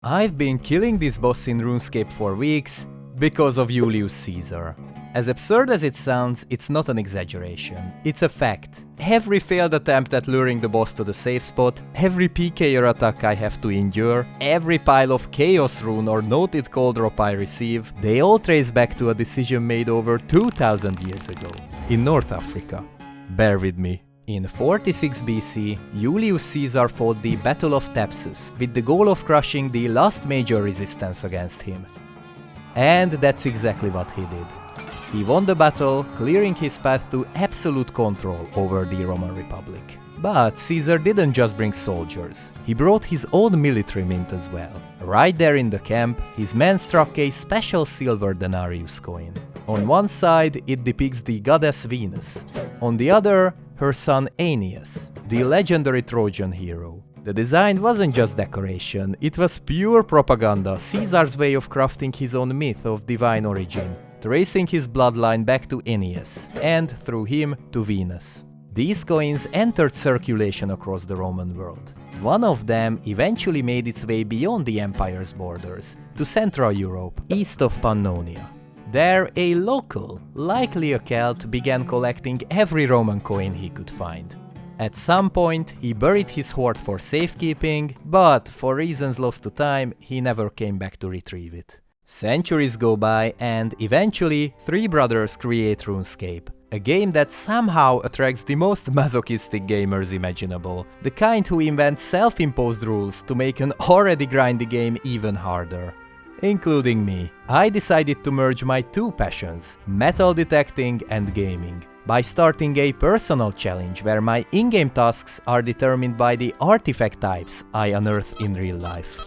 I've been killing this boss in Runescape for weeks because of Julius Caesar. As absurd as it sounds, it's not an exaggeration. It's a fact. Every failed attempt at luring the boss to the safe spot, every PK attack I have to endure, every pile of chaos rune or noted cold drop I receive, they all trace back to a decision made over 2000 years ago, in North Africa. Bear with me. In 46 BC, Julius Caesar fought the Battle of Thapsus, with the goal of crushing the last major resistance against him. And that's exactly what he did. He won the battle, clearing his path to absolute control over the Roman Republic. But Caesar didn't just bring soldiers, he brought his own military mint as well. Right there in the camp, his men struck a special silver denarius coin. On one side, it depicts the goddess Venus, on the other, her son Aeneas, the legendary Trojan hero. The design wasn't just decoration, it was pure propaganda, Caesar's way of crafting his own myth of divine origin, tracing his bloodline back to Aeneas, and through him to Venus. These coins entered circulation across the Roman world. One of them eventually made its way beyond the empire's borders, to Central Europe, east of Pannonia. There, a local, likely a Celt, began collecting every Roman coin he could find. At some point, he buried his hoard for safekeeping, but for reasons lost to time, he never came back to retrieve it. Centuries go by, and eventually, three brothers create Runescape, a game that somehow attracts the most masochistic gamers imaginable, the kind who invent self-imposed rules to make an already grindy game even harder. Including me. I decided to merge my two passions, metal detecting and gaming, by starting a personal challenge where my in-game tasks are determined by the artifact types I unearth in real life.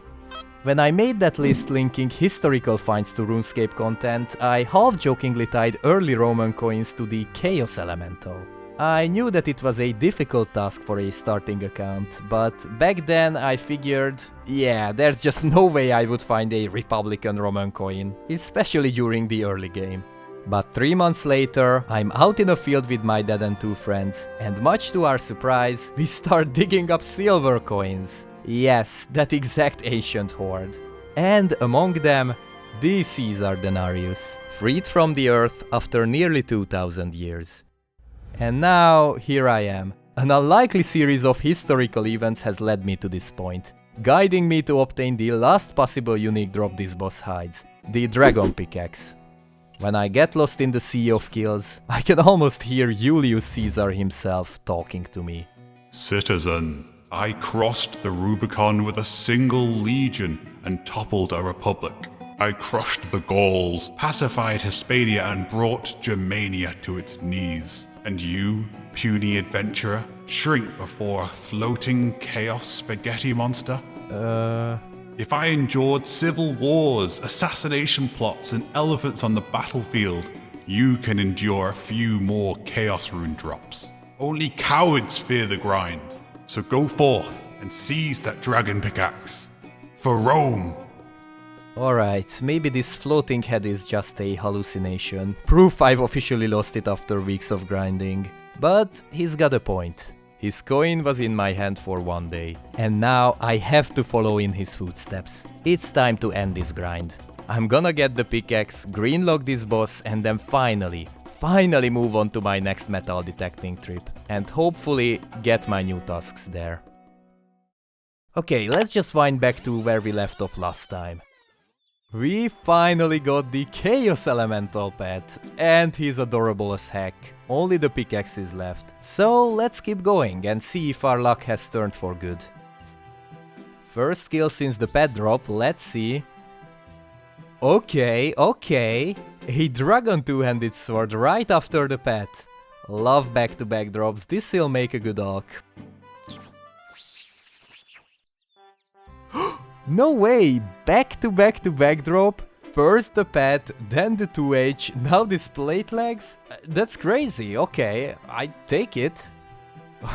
When I made that list linking historical finds to RuneScape content, I half-jokingly tied early Roman coins to the Chaos Elemental. I knew that it was a difficult task for a starting account, but back then I figured, yeah, there's just no way I would find a Republican Roman coin, especially during the early game. But 3 months later, I'm out in a field with my dad and two friends, and much to our surprise, we start digging up silver coins. Yes, that exact ancient hoard. And among them, the Caesar denarius, freed from the earth after nearly 2000 years. And now, here I am. An unlikely series of historical events has led me to this point, guiding me to obtain the last possible unique drop this boss hides, the Dragon Pickaxe. When I get lost in the sea of kills, I can almost hear Julius Caesar himself talking to me. Citizen, I crossed the Rubicon with a single legion and toppled a republic. I crushed the Gauls, pacified Hispania and brought Germania to its knees. And you, puny adventurer, shrink before a floating chaos spaghetti monster? If I endured civil wars, assassination plots, and elephants on the battlefield, you can endure a few more chaos rune drops. Only cowards fear the grind. So go forth and seize that dragon pickaxe. For Rome! Alright, maybe this floating head is just a hallucination. Proof I've officially lost it after weeks of grinding. But he's got a point. His coin was in my hand for one day, and now I have to follow in his footsteps. It's time to end this grind. I'm gonna get the pickaxe, greenlock this boss, and then finally move on to my next metal detecting trip, and hopefully get my new tasks there. Okay, let's just wind back to where we left off last time. We finally got the Chaos Elemental pet, and he's adorable as heck. Only the pickaxe is left. So let's keep going and see if our luck has turned for good. First kill since the pet drop, let's see. Okay. A dragon two-handed sword right after the pet. Love back-to-back drops, this'll make a good alch. No way! Back-to-back drop? First the pet, then the 2H, now this plate legs? That's crazy, okay, I take it.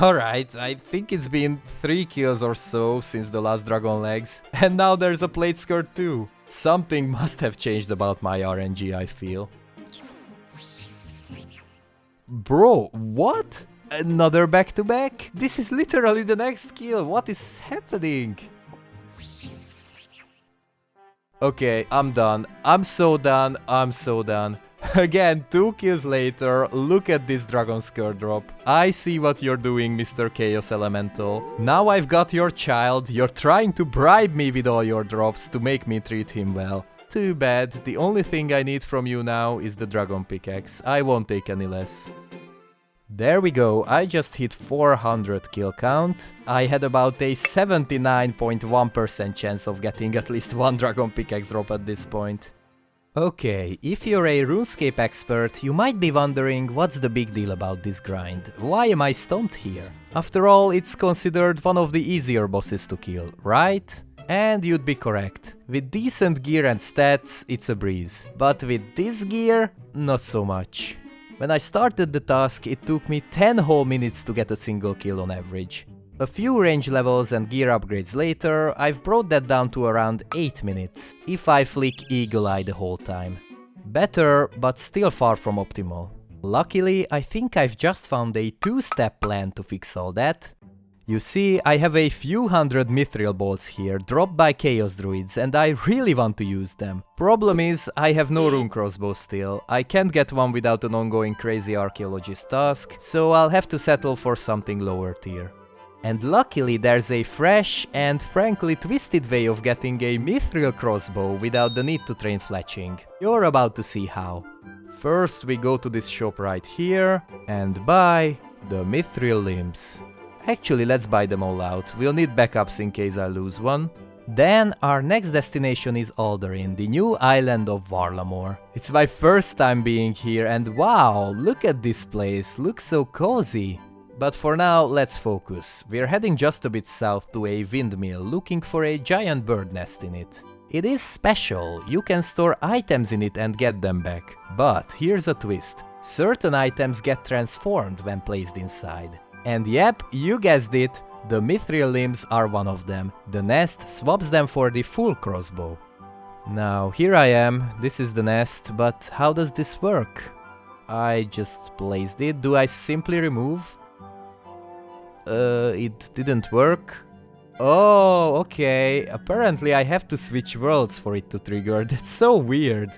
Alright, I think it's been 3 kills or so since the last dragon legs, and now there's a plate skirt too. Something must have changed about my RNG, I feel. Bro, what? Another back-to-back? This is literally the next kill, what is happening? Okay, I'm done. I'm so done. I'm so done. Again, 2 kills later, look at this Dragon Skirt drop. I see what you're doing, Mr. Chaos Elemental. Now I've got your child, you're trying to bribe me with all your drops to make me treat him well. Too bad, the only thing I need from you now is the Dragon Pickaxe. I won't take any less. There we go, I just hit 400 kill count. I had about a 79.1% chance of getting at least one Dragon Pickaxe drop at this point. Okay, if you're a RuneScape expert, you might be wondering what's the big deal about this grind. Why am I stumped here? After all, it's considered one of the easier bosses to kill, right? And you'd be correct. With decent gear and stats, it's a breeze. But with this gear, not so much. When I started the task, it took me 10 whole minutes to get a single kill on average. A few range levels and gear upgrades later, I've brought that down to around 8 minutes, if I flick Eagle Eye the whole time. Better, but still far from optimal. Luckily, I think I've just found a 2-step plan to fix all that. You see, I have a few hundred Mithril bolts here, dropped by Chaos Druids, and I really want to use them. Problem is, I have no rune crossbow still. I can't get one without an ongoing crazy archaeologist task, so I'll have to settle for something lower tier. And luckily there's a fresh and frankly twisted way of getting a Mithril crossbow without the need to train fletching. You're about to see how. First we go to this shop right here and buy the Mithril limbs. Actually, let's buy them all out, we'll need backups in case I lose one. Then our next destination is Alderaan, the new island of Varlamore. It's my first time being here and wow, look at this place, looks so cozy. But for now, let's focus. We're heading just a bit south to a windmill, looking for a giant bird nest in it. It is special, you can store items in it and get them back. But here's a twist. Certain items get transformed when placed inside. And yep, you guessed it, the Mithril limbs are one of them. The nest swaps them for the full crossbow. Now, here I am, this is the nest, but how does this work? I just placed it, do I simply remove? It didn't work. Oh, okay. Apparently I have to switch worlds for it to trigger. That's so weird.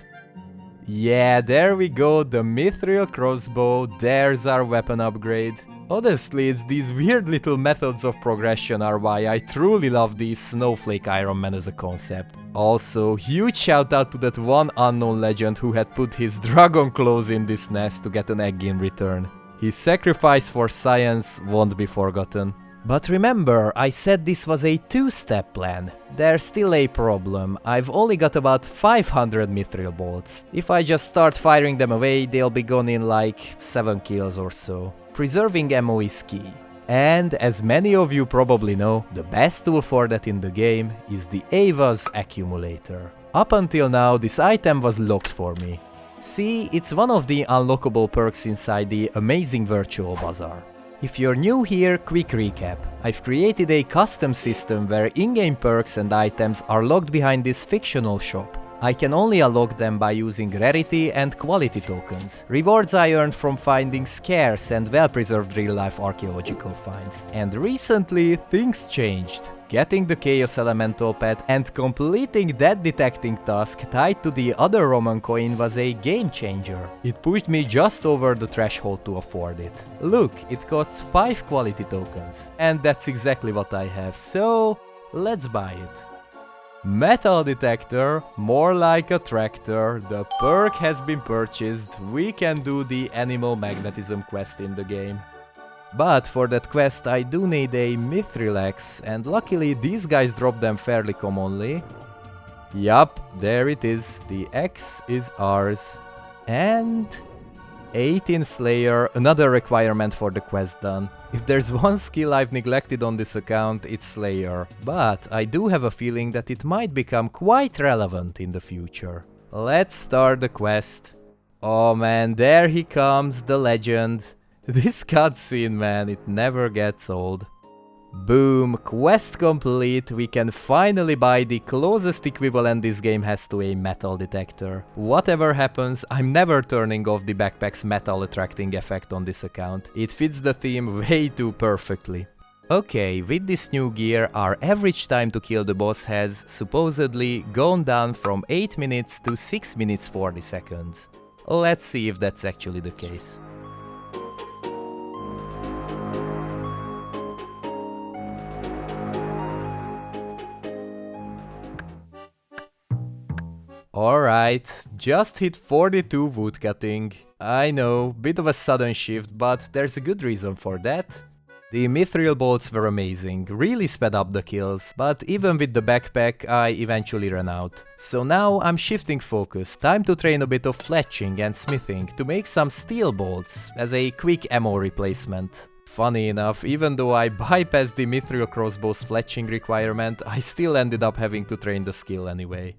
Yeah, there we go, the Mithril crossbow. There's our weapon upgrade. Honestly, it's these weird little methods of progression are why I truly love the Snowflake Iron Man as a concept. Also, huge shout out to that one unknown legend who had put his dragon claws in this nest to get an egg in return. His sacrifice for science won't be forgotten. But remember, I said this was a 2-step plan. There's still a problem. I've only got about 500 Mithril bolts. If I just start firing them away, they'll be gone in like 7 kills or so. Preserving ammo is key. And as many of you probably know, the best tool for that in the game is the Ava's Accumulator. Up until now, this item was locked for me. See, it's one of the unlockable perks inside the amazing virtual bazaar. If you're new here, quick recap. I've created a custom system where in-game perks and items are locked behind this fictional shop. I can only unlock them by using rarity and quality tokens, rewards I earned from finding scarce and well-preserved real-life archaeological finds. And recently, things changed. Getting the Chaos Elemental pet and completing that detecting task tied to the other Roman coin was a game changer. It pushed me just over the threshold to afford it. Look, it costs 5 quality tokens. And that's exactly what I have, so let's buy it. Metal detector, more like a tractor. The perk has been purchased. We can do the animal magnetism quest in the game. But for that quest I do need a Mithril axe, and luckily these guys drop them fairly commonly. Yup, there it is. The axe is ours. And 18 Slayer, another requirement for the quest done. If there's one skill I've neglected on this account, it's Slayer. But I do have a feeling that it might become quite relevant in the future. Let's start the quest. Oh man, there he comes, the legend. This cutscene, man, it never gets old. Boom, quest complete, we can finally buy the closest equivalent this game has to a metal detector. Whatever happens, I'm never turning off the backpack's metal attracting effect on this account. It fits the theme way too perfectly. Okay, with this new gear, our average time to kill the boss has supposedly gone down from 8 minutes to 6 minutes 40 seconds. Let's see if that's actually the case. Alright, just hit 42 woodcutting. I know, bit of a sudden shift, but there's a good reason for that. The mithril bolts were amazing, really sped up the kills, but even with the backpack I eventually ran out. So now I'm shifting focus, time to train a bit of fletching and smithing to make some steel bolts as a quick ammo replacement. Funny enough, even though I bypassed the mithril crossbow's fletching requirement, I still ended up having to train the skill anyway.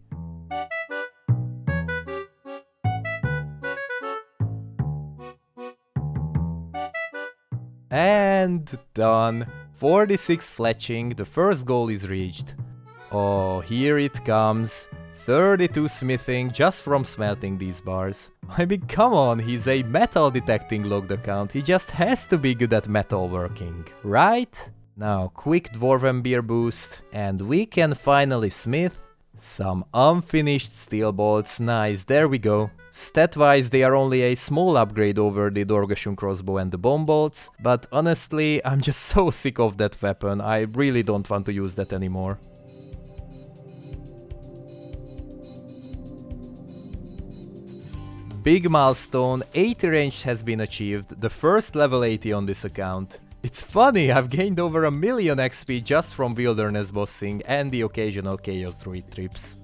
And done. 46 fletching, the first goal is reached. Oh, here it comes. 32 smithing just from smelting these bars. I mean, come on, he's a metal detecting logged account, he just has to be good at metal working, right? Now, quick dwarven beer boost, and we can finally smith some unfinished steel bolts. Nice, there we go. Stat-wise, they are only a small upgrade over the Dorgashun crossbow and the bomb bolts, but honestly, I'm just so sick of that weapon, I really don't want to use that anymore. Big milestone, 80 range has been achieved, the first level 80 on this account. It's funny, I've gained over 1 million XP just from wilderness bossing and the occasional chaos druid trips.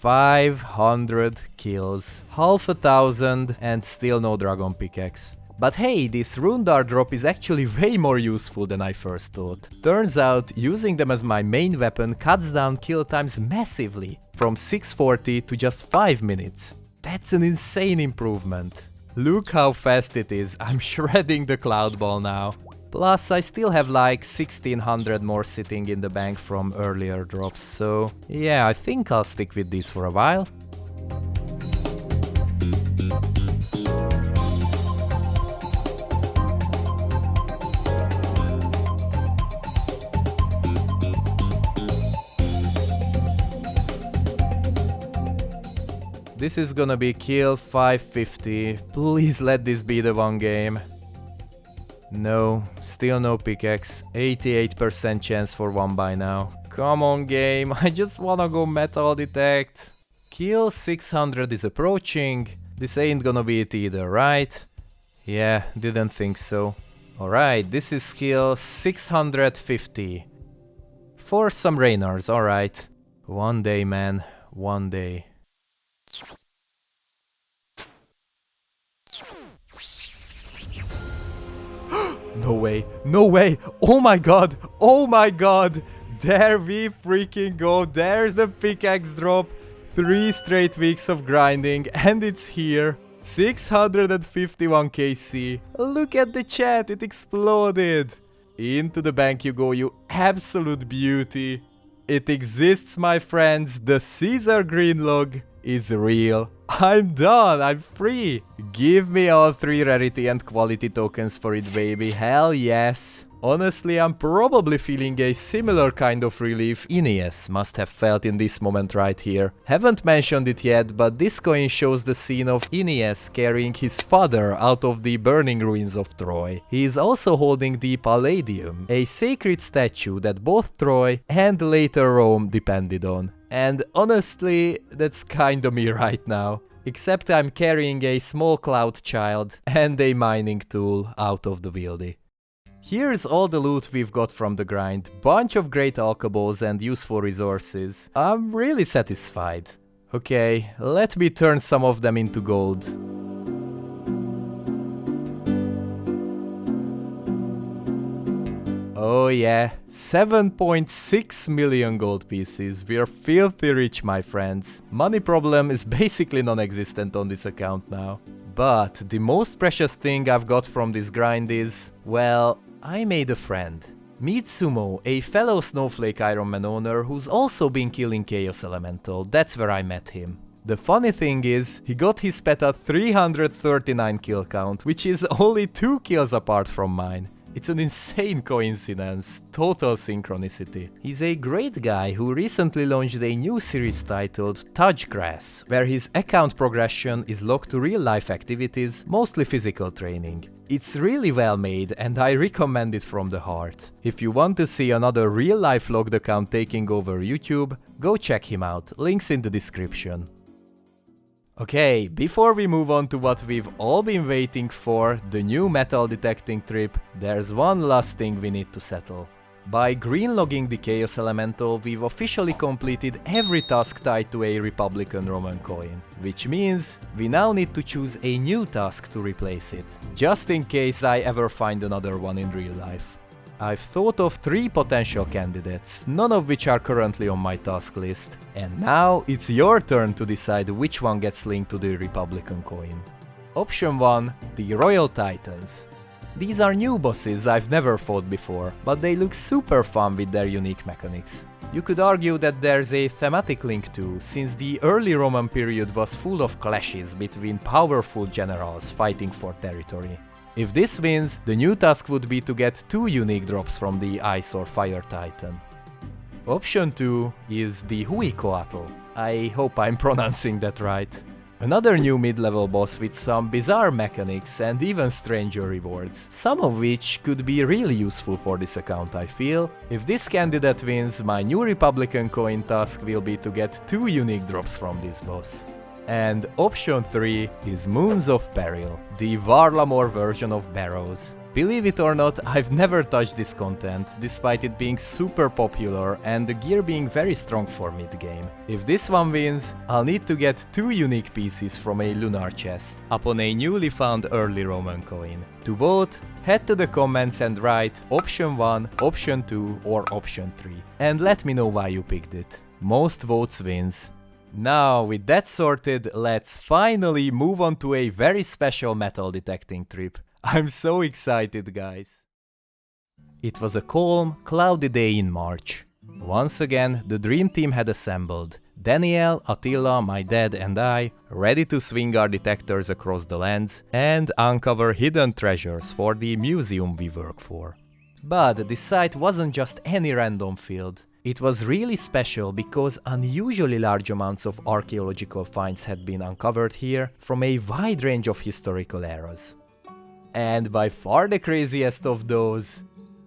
500 kills, half a thousand, and still no dragon pickaxe. But hey, this rune dart drop is actually way more useful than I first thought. Turns out, using them as my main weapon cuts down kill times massively, from 640 to just 5 minutes. That's an insane improvement. Look how fast it is, I'm shredding the cloud ball now. Plus, I still have like 1600 more sitting in the bank from earlier drops, so yeah, I think I'll stick with these for a while. This is gonna be kill 550, please let this be the one game. No, still no pickaxe, 88% chance for one by now. Come on game, I just wanna go metal detect. Kill 600 is approaching, this ain't gonna be it either, right? Yeah, didn't think so. Alright, this is skill 650. For some rainers, alright. One day man, one day. No way, no way, oh my god, there we freaking go, there's the pickaxe drop, 3 straight weeks of grinding and it's here, 651 KC, look at the chat, it exploded, into the bank you go, you absolute beauty, it exists my friends, the Caesar green log is real. I'm done, I'm free. Give me all 3 rarity and quality tokens for it, baby, hell yes. Honestly, I'm probably feeling a similar kind of relief Aeneas must have felt in this moment right here. Haven't mentioned it yet, but this coin shows the scene of Aeneas carrying his father out of the burning ruins of Troy. He is also holding the Palladium, a sacred statue that both Troy and later Rome depended on. And honestly, that's kinda me right now. Except I'm carrying a small cloud child and a mining tool out of the wieldy. Here's all the loot we've got from the grind, bunch of great alcohols and useful resources. I'm really satisfied. Okay, let me turn some of them into gold. Oh yeah, 7.6 million gold pieces. We're filthy rich, my friends. Money problem is basically non-existent on this account now. But the most precious thing I've got from this grind is, well, I made a friend. Meet Sumo, a fellow Snowflake Iron Man owner who's also been killing Chaos Elemental. That's where I met him. The funny thing is, he got his pet at 339 kill count, which is only 2 kills apart from mine. It's an insane coincidence, total synchronicity. He's a great guy who recently launched a new series titled Touch Grass, where his account progression is locked to real-life activities, mostly physical training. It's really well made and I recommend it from the heart. If you want to see another real-life logged account taking over YouTube, go check him out, links in the description. Okay, before we move on to what we've all been waiting for, the new metal detecting trip, there's one last thing we need to settle. By green-logging the Chaos Elemental, we've officially completed every task tied to a Republican Roman coin. Which means we now need to choose a new task to replace it, just in case I ever find another one in real life. I've thought of 3 potential candidates, none of which are currently on my task list. And now it's your turn to decide which one gets linked to the Republican coin. Option 1, the Royal Titans. These are new bosses I've never fought before, but they look super fun with their unique mechanics. You could argue that there's a thematic link too, since the early Roman period was full of clashes between powerful generals fighting for territory. If this wins, the new task would be to get 2 unique drops from the Ice or Fire Titan. Option 2 is the Huicoatl. I hope I'm pronouncing that right. Another new mid-level boss with some bizarre mechanics and even stranger rewards, some of which could be really useful for this account, I feel. If this candidate wins, my new Republican coin task will be to get 2 unique drops from this boss. And option 3 is Moons of Peril, the Varlamore version of Barrows. Believe it or not, I've never touched this content, despite it being super popular and the gear being very strong for mid-game. If this one wins, I'll need to get 2 unique pieces from a lunar chest, upon a newly found early Roman coin. To vote, head to the comments and write option 1, option 2 or option 3, and let me know why you picked it. Most votes wins. Now, with that sorted, let's finally move on to a very special metal detecting trip. I'm so excited, guys. It was a calm, cloudy day in March. Once again, the dream team had assembled. Daniel, Attila, my dad and I, ready to swing our detectors across the lands and uncover hidden treasures for the museum we work for. But this site wasn't just any random field. It was really special because unusually large amounts of archaeological finds had been uncovered here from a wide range of historical eras. And by far the craziest of those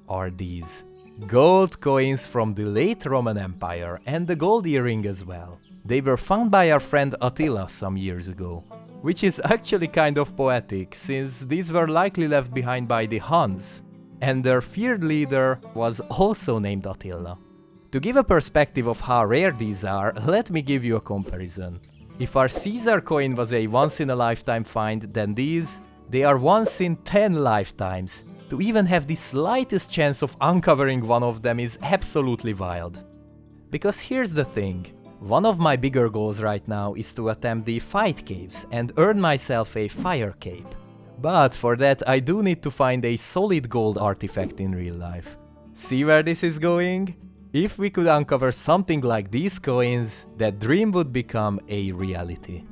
are these. Gold coins from the late Roman Empire and the gold earring as well. They were found by our friend Attila some years ago. Which is actually kind of poetic, since these were likely left behind by the Huns, and their feared leader was also named Attila. To give a perspective of how rare these are, let me give you a comparison. If our Caesar coin was a once-in-a-lifetime find, then these, they are once in 10 lifetimes. To even have the slightest chance of uncovering one of them is absolutely wild. Because here's the thing, one of my bigger goals right now is to attempt the Fight Caves and earn myself a Fire Cape. But for that I do need to find a solid gold artifact in real life. See where this is going? If we could uncover something like these coins, that dream would become a reality.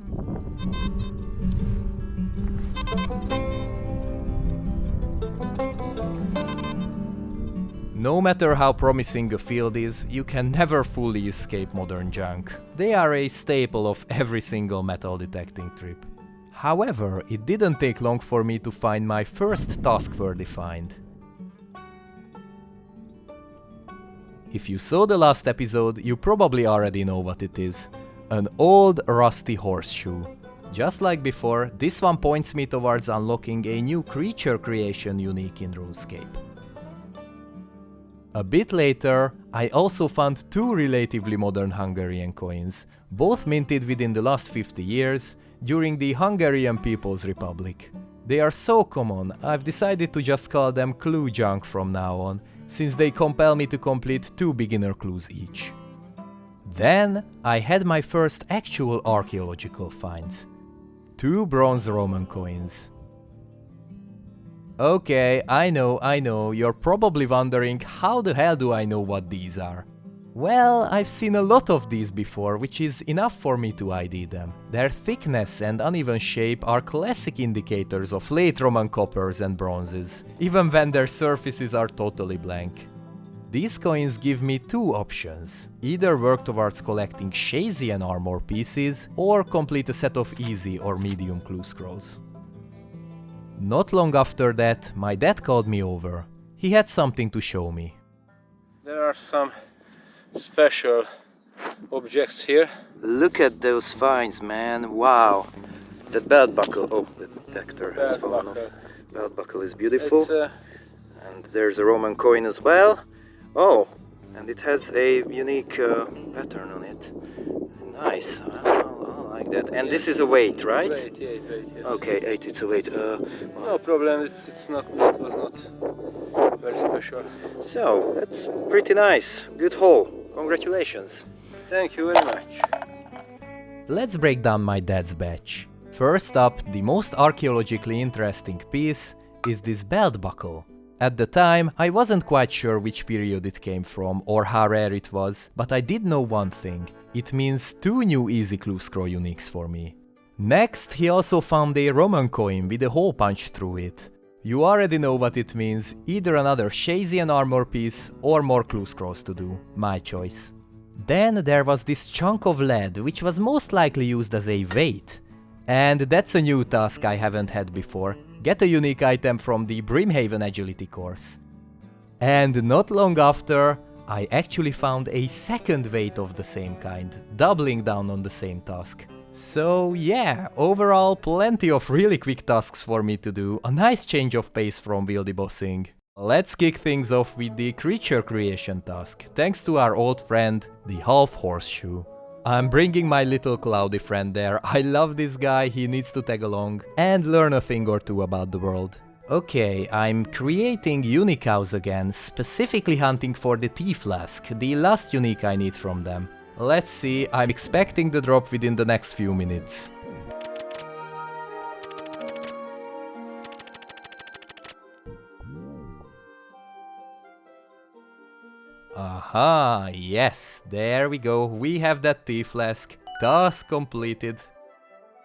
No matter how promising a field is, you can never fully escape modern junk. They are a staple of every single metal detecting trip. However, it didn't take long for me to find my first task-worthy find. If you saw the last episode, you probably already know what it is. An old, rusty horseshoe. Just like before, this one points me towards unlocking a new creature creation unique in Runescape. A bit later, I also found 2 relatively modern Hungarian coins, both minted within the last 50 years, during the Hungarian People's Republic. They are so common, I've decided to just call them clue junk from now on, since they compel me to complete 2 beginner clues each. Then, I had my first actual archaeological finds. 2 bronze Roman coins. Okay, I know, you're probably wondering how the hell do I know what these are? Well, I've seen a lot of these before, which is enough for me to ID them. Their thickness and uneven shape are classic indicators of late Roman coppers and bronzes, even when their surfaces are totally blank. These coins give me two options: either work towards collecting Shazian armor pieces, or complete a set of easy or medium clue scrolls. Not long after that, my dad called me over. He had something to show me. There are some special objects here. Look at those finds, man. Wow. That belt buckle. Oh, the detector has fallen off. Belt buckle is beautiful. And there's a Roman coin as well. Oh, and it has a unique pattern on it. Nice. I like that. And this is a weight, right? Weight, yes. Okay, it's a weight. No problem. It was not very special. So, that's pretty nice. Good haul. Congratulations. Thank you very much. Let's break down my dad's batch. First up, the most archaeologically interesting piece is this belt buckle. At the time, I wasn't quite sure which period it came from or how rare it was, but I did know one thing. It means 2 new easy clue scroll uniques for me. Next, he also found a Roman coin with a hole punched through it. You already know what it means, either another Shazian armor piece or more clue scrolls to do, my choice. Then there was this chunk of lead, which was most likely used as a weight. And that's a new task I haven't had before: get a unique item from the Brimhaven Agility course. And not long after, I actually found a second weight of the same kind, doubling down on the same task. So yeah, overall plenty of really quick tasks for me to do, a nice change of pace from wieldy bossing. Let's kick things off with the creature creation task, thanks to our old friend, the Half Horseshoe. I'm bringing my little cloudy friend there. I love this guy, he needs to tag along and learn a thing or two about the world. Okay, I'm creating unique cows again, specifically hunting for the tea flask, the last unique I need from them. Let's see, I'm expecting the drop within the next few minutes. Aha, yes, there we go, we have that tea flask. Task completed.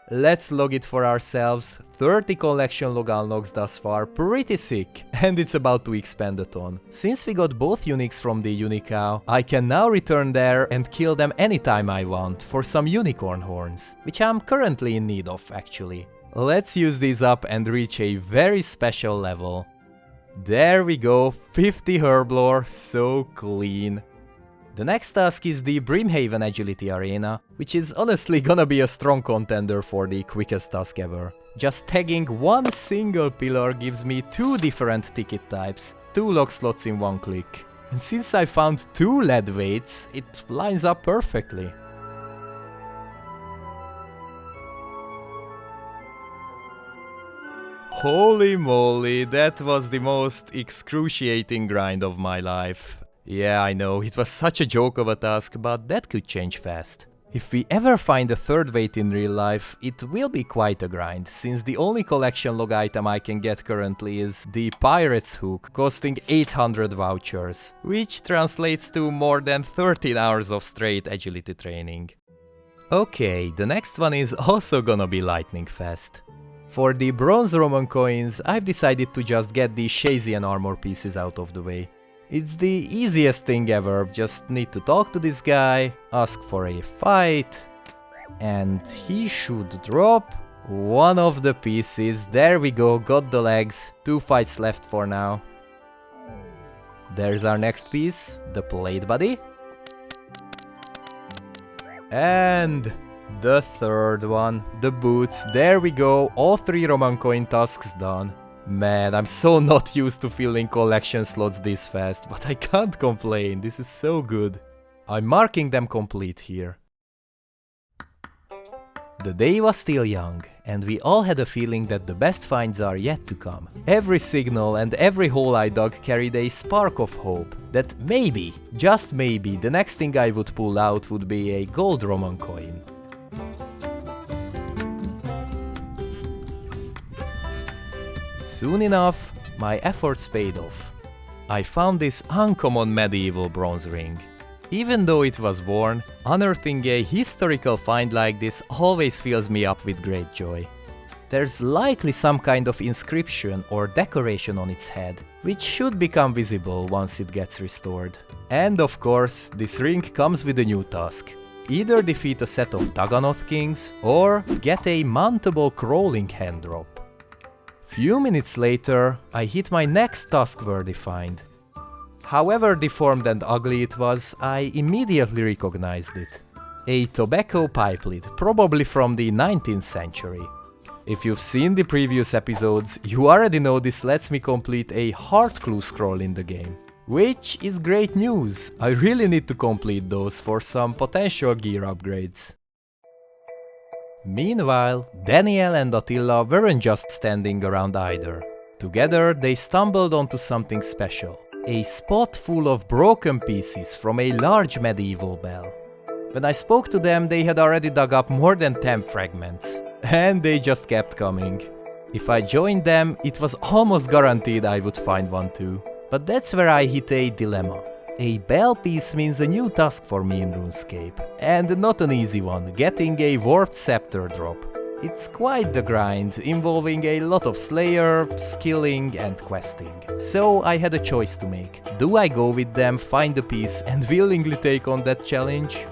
Let's log it for ourselves. 30 collection log unlocks thus far, pretty sick, and it's about to expand a ton. Since we got both uniques from the Unicow, I can now return there and kill them anytime I want for some unicorn horns, which I'm currently in need of actually. Let's use these up and reach a very special level. There we go, 50 herblore, so clean. The next task is the Brimhaven Agility Arena, which is honestly gonna be a strong contender for the quickest task ever. Just tagging one single pillar gives me 2 different ticket types, 2 log slots in one click. And since I found 2 lead weights, it lines up perfectly. Holy moly, that was the most excruciating grind of my life. Yeah, I know, it was such a joke of a task, but that could change fast. If we ever find a third weight in real life, it will be quite a grind, since the only collection log item I can get currently is the Pirate's Hook, costing 800 vouchers, which translates to more than 13 hours of straight agility training. Okay, the next one is also gonna be lightning fast. For the bronze Roman coins, I've decided to just get the Shazian armor pieces out of the way. It's the easiest thing ever, just need to talk to this guy, ask for a fight, and he should drop one of the pieces. There we go, got the legs, 2 fights left for now. There's our next piece, the plate buddy. And the third one, the boots. There we go, all 3 Roman coin tasks done. Man, I'm so not used to filling collection slots this fast, but I can't complain, this is so good. I'm marking them complete here. The day was still young, and we all had a feeling that the best finds are yet to come. Every signal and every hole I dug carried a spark of hope that maybe, just maybe, the next thing I would pull out would be a gold Roman coin. Soon enough, my efforts paid off. I found this uncommon medieval bronze ring. Even though it was worn, unearthing a historical find like this always fills me up with great joy. There's likely some kind of inscription or decoration on its head, which should become visible once it gets restored. And of course, this ring comes with a new task. Either defeat a set of Dagannoth kings, or get a mountable crawling hand drop. Few minutes later, I hit my next task-worthy find. However deformed and ugly it was, I immediately recognized it. A tobacco pipe lid, probably from the 19th century. If you've seen the previous episodes, you already know this lets me complete a hard clue scroll in the game. Which is great news. I really need to complete those for some potential gear upgrades. Meanwhile, Daniel and Attila weren't just standing around either. Together, they stumbled onto something special. A spot full of broken pieces from a large medieval bell. When I spoke to them, they had already dug up more than 10 fragments. And they just kept coming. If I joined them, it was almost guaranteed I would find one too. But that's where I hit a dilemma. A bell piece means a new task for me in Runescape. And not an easy one, getting a warped scepter drop. It's quite the grind, involving a lot of slayer, skilling and questing. So I had a choice to make. Do I go with them, find the piece and willingly take on that challenge?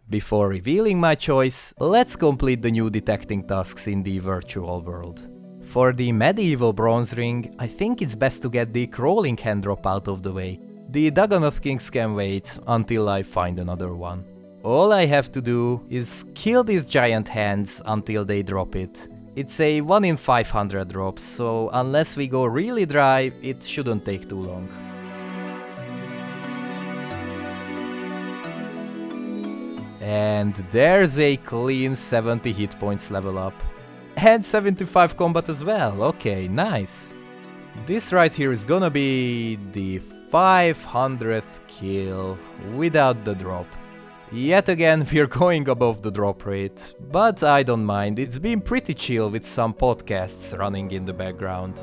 Before revealing my choice, let's complete the new detecting tasks in the virtual world. For the medieval bronze ring, I think it's best to get the crawling hand drop out of the way. The Dagannoth kings can wait until I find another one. All I have to do is kill these giant hands until they drop it. It's a 1 in 500 drop, so unless we go really dry, it shouldn't take too long. And there's a clean 70 hit points level up. And 75 combat as well, okay, nice. This right here is gonna be the 500th kill without the drop. Yet again, we're going above the drop rate, but I don't mind, it's been pretty chill with some podcasts running in the background.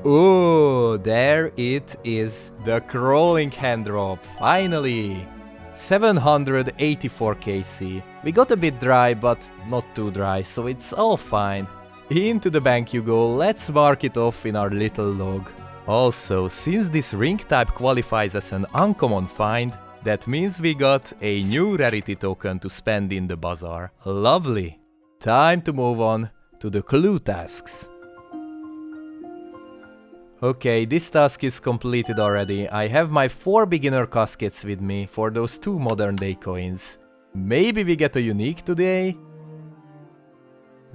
Oh, there it is, the crawling hand drop, finally! 784 KC. We got a bit dry, but not too dry, so it's all fine. Into the bank you go, let's mark it off in our little log. Also, since this ring type qualifies as an uncommon find, that means we got a new rarity token to spend in the bazaar. Lovely! Time to move on to the clue tasks. Okay, this task is completed already. I have my 4 beginner caskets with me for those 2 modern day coins. Maybe we get a unique today?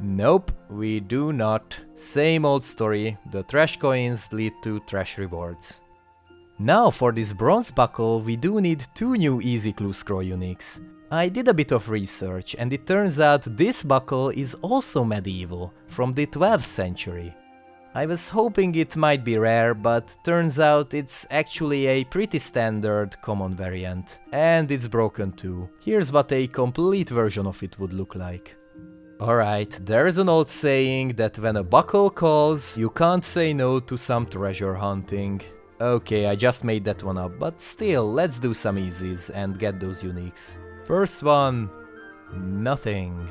Nope, we do not. Same old story, the trash coins lead to trash rewards. Now for this bronze buckle we do need 2 new easy clue scroll uniques. I did a bit of research and it turns out this buckle is also medieval, from the 12th century. I was hoping it might be rare, but turns out it's actually a pretty standard common variant. And it's broken too. Here's what a complete version of it would look like. Alright, there's an old saying that when a buckle calls, you can't say no to some treasure hunting. Okay, I just made that one up, but still, let's do some easies and get those uniques. First one, nothing.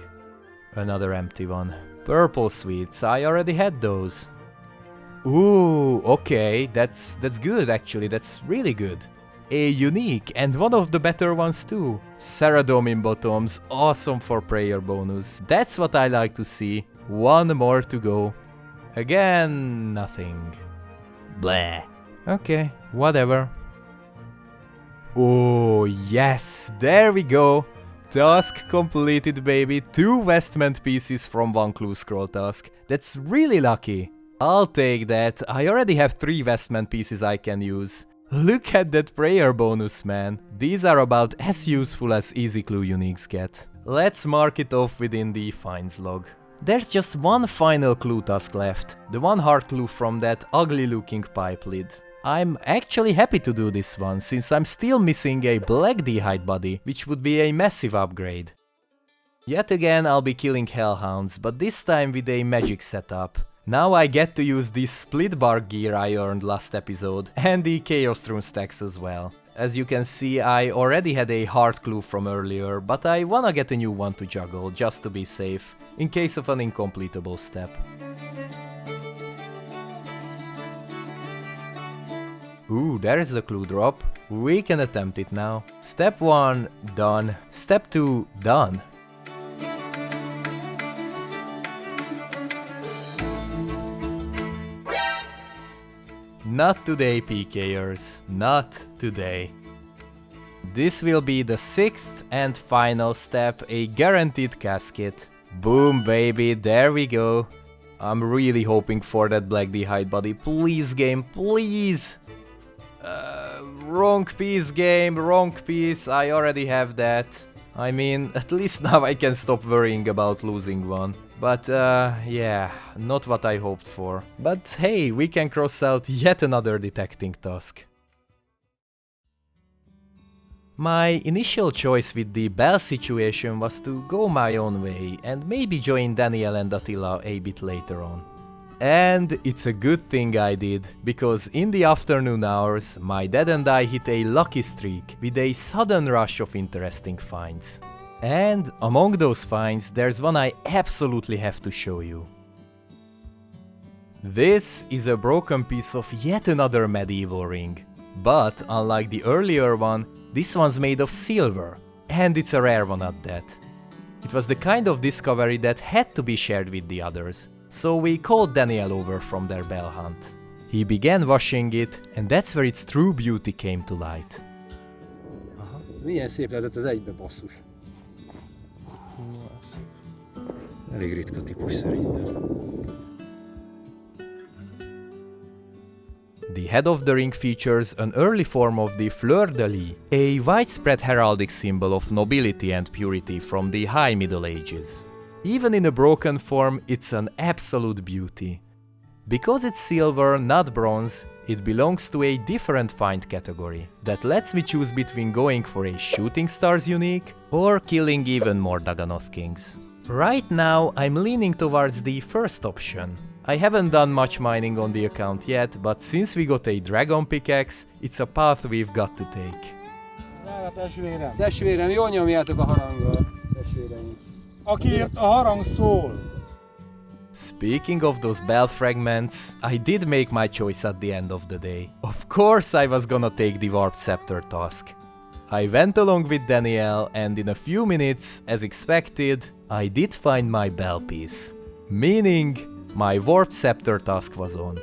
Another empty one. Purple sweets, I already had those. Ooh, okay, that's good actually, that's really good. A unique, and one of the better ones too. Saradomin bottoms, awesome for prayer bonus. That's what I like to see. One more to go. Again, nothing. Bleh. Okay, whatever. Oh, yes, there we go. Task completed, baby. 2 vestment pieces from 1 clue scroll task. That's really lucky. I'll take that. I already have 3 vestment pieces I can use. Look at that prayer bonus, man. These are about as useful as easy clue uniques get. Let's mark it off within the finds log. There's just one final clue task left. The one hard clue from that ugly looking pipe lid. I'm actually happy to do this one, since I'm still missing a black d'hide body, which would be a massive upgrade. Yet again I'll be killing hellhounds, but this time with a magic setup. Now I get to use the split bar gear I earned last episode, and the Chaos Rune stacks as well. As you can see, I already had a heart clue from earlier, but I wanna get a new one to juggle, just to be safe, in case of an incompletable step. Ooh, there's the clue drop. We can attempt it now. Step 1, done. Step 2, done. Not today, PKers. Not today. This will be the 6th and final step, a guaranteed casket. Boom, baby, there we go. I'm really hoping for that Black D'hide body. Please, game, please! Wrong piece, game, wrong piece. I already have that. I mean, at least now I can stop worrying about losing one. But yeah, not what I hoped for. But hey, we can cross out yet another detecting task. My initial choice with the bell situation was to go my own way and maybe join Daniel and Attila a bit later on. And it's a good thing I did, because in the afternoon hours, my dad and I hit a lucky streak with a sudden rush of interesting finds. And among those finds, there's one I absolutely have to show you. This is a broken piece of yet another medieval ring. But unlike the earlier one, this one's made of silver, and it's a rare one at that. It was the kind of discovery that had to be shared with the others. So we called Daniel over from their bell hunt. He began washing it, and that's where its true beauty came to light. Aha. Milyen szép lehetett az egybe, basszus. Elég ritka típus szerintem. The head of the ring features an early form of the fleur-de-lis, a widespread heraldic symbol of nobility and purity from the High Middle Ages. Even in a broken form, it's an absolute beauty. Because it's silver, not bronze, it belongs to a different find category that lets me choose between going for a Shooting Stars unique or killing even more Dagannoth Kings. Right now, I'm leaning towards the first option. I haven't done much mining on the account yet, but since we got a Dragon Pickaxe, it's a path we've got to take. Testvérem, jól nyomjátok a haranggal, testvéreim. Akiért a harang szól. Speaking of those bell fragments, I did make my choice at the end of the day. Of course I was gonna take the Warped Scepter task. I went along with Daniel, and in a few minutes, as expected, I did find my bell piece. Meaning, my Warped Scepter task was on.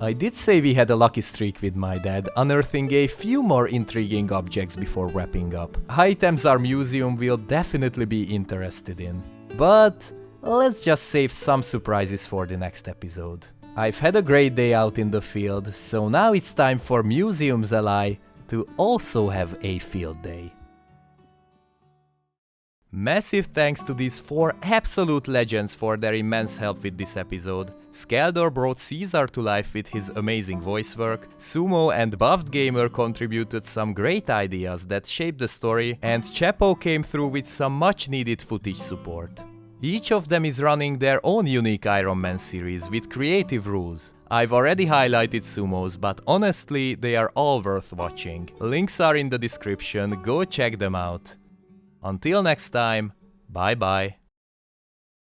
I did say we had a lucky streak with my dad, unearthing a few more intriguing objects before wrapping up. Items our museum will definitely be interested in. But let's just save some surprises for the next episode. I've had a great day out in the field, so now it's time for Museum's ally to also have a field day. Massive thanks to these 4 absolute legends for their immense help with this episode. Skaldor brought Caesar to life with his amazing voice work, Sumo and Buffed Gamer contributed some great ideas that shaped the story, and Chapo came through with some much needed footage support. Each of them is running their own unique Iron Man series with creative rules. I've already highlighted Sumo's, but honestly, they are all worth watching. Links are in the description, go check them out. Until next time, bye bye.